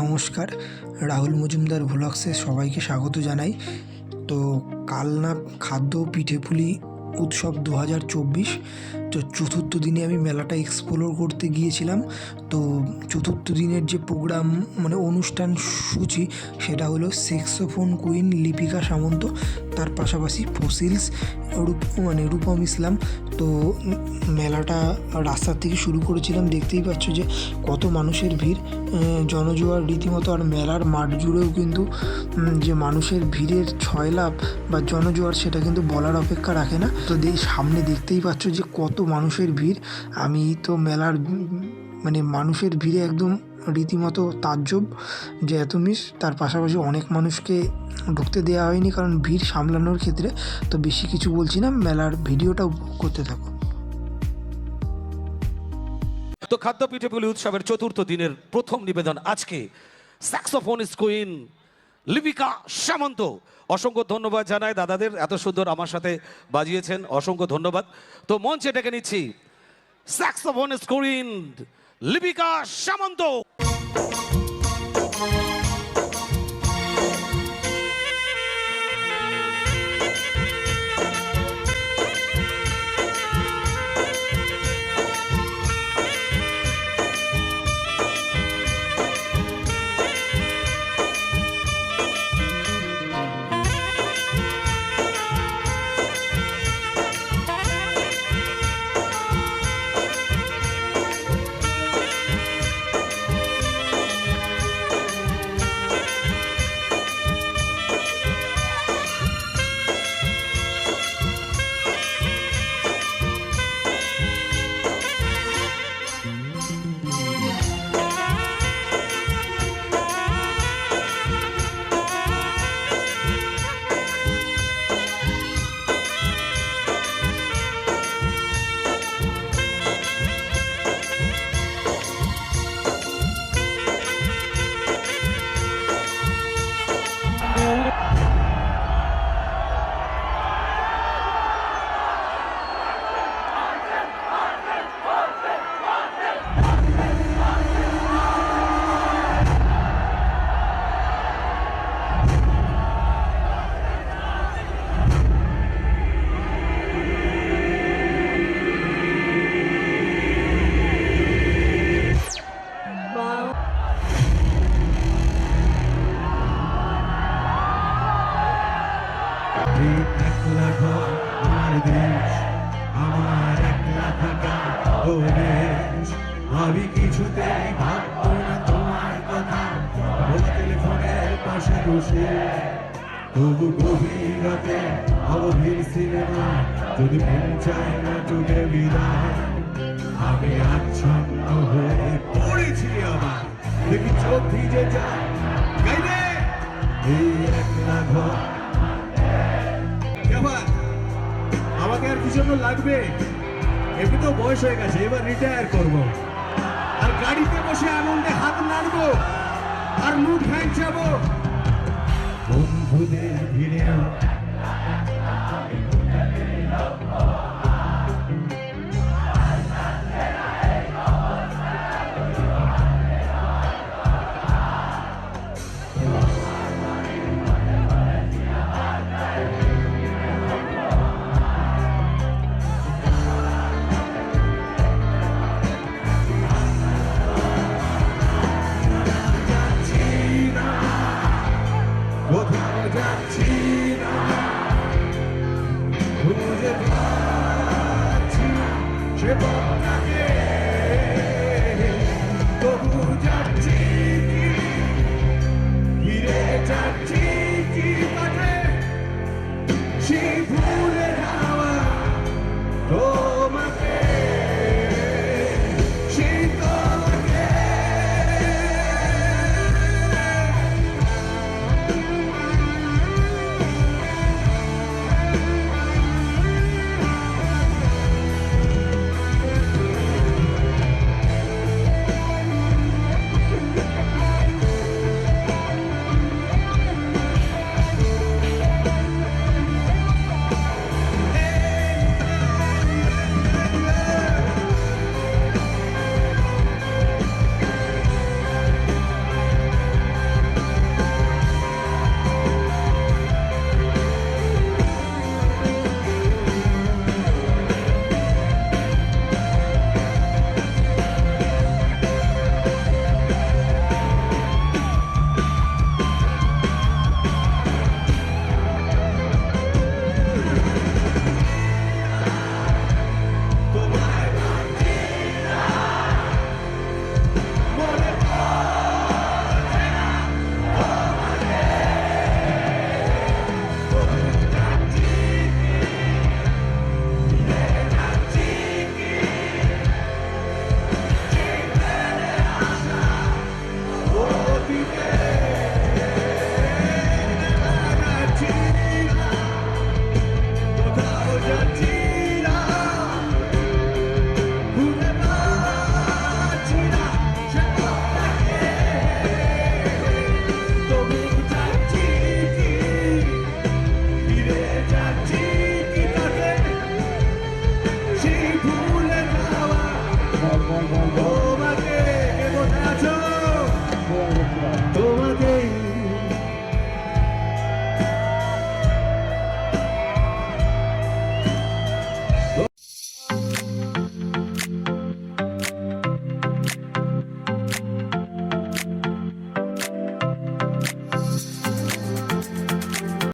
নমস্কার, রাহুল মজুমদার ভ্লগসে সবাইকে স্বাগত জানাই। তো কালনা খাদ্য পিঠেপুলি উৎসব 2024, তো চতুর্থ দিনে আমি মেলাটা এক্সপ্লোর করতে গিয়েছিলাম। তো চতুর্থ দিনের যে প্রোগ্রাম মানে অনুষ্ঠান সূচি সেটা হলো স্যাক্সোফোন কুইন লিপিকা সামন্ত, তার পাশাপাশি ফসিলস রূপম ইসলাম। তো মেলাটা রাস্তার থেকে শুরু করেছিলাম, দেখতেই পাচ্ছ যে কত মানুষের ভিড়, জনজোয়ার রীতিমতো। আর মেলার মাঠ জুড়েও কিন্তু যে মানুষের ভিড়ের ছয়লাভ বা জনজোয়ার সেটা কিন্তু বলার অপেক্ষা রাখে না। তো সামনে দেখতেই পাচ্ছ যে কত মানুষের ভিড়। আমি তো মেলার মানে মানুষের ভিড়ে একদম রীতিমতো তাজ্জব যে এত মিস। তার পাশাপাশি অনেক মানুষকে ঢুকতে দেওয়া হয়নি কারণ ভিড় সামলানোর ক্ষেত্রে। তো বেশি কিছু বলছি না, মেলার ভিডিওটা উপভোগ করতে থাকো। তো খাদ্য পিঠেপুলি উৎসবের চতুর্থ দিনের প্রথম নিবেদন আজকে স্যাক্সোফোনিস্ট কুইন লিপিকা সামন্ত। অসংখ্য ধন্যবাদ জানাই দাদাদের, এত সুন্দর আমার সাথে বাজিয়েছেন, অসংখ্য ধন্যবাদ। তো মঞ্চে ডেকে নিচ্ছি স্যাক্সোফোনিস্ট কুইন লিপিকা সামন্ত। আমি কিছুতেই ভাববো না তোমার কথা, টেলিফোনের পাশে বসে তবু গভীর রাতে অবধি সিনেমা যদি মন চায় না চোখে বিদায়। আমি আচ্ছন্ন হয়ে পড়েছি, আবার দেখি চোখ ভিজে যায় গাইবে এই একলা ঘর। আমাকে আর কি জন্য লাগবে? এমনি তো বয়স হয়ে গেছে, এবার রিটায়ার করব, আর গাড়িতে বসে আনন্দে হাত নাড়বো আর মুখ ভ্যাংচাবো। বন্ধুদের ভিড়ে কোথাও যাচ্ছি না, খুঁজে পাচ্ছি সে পথটাকে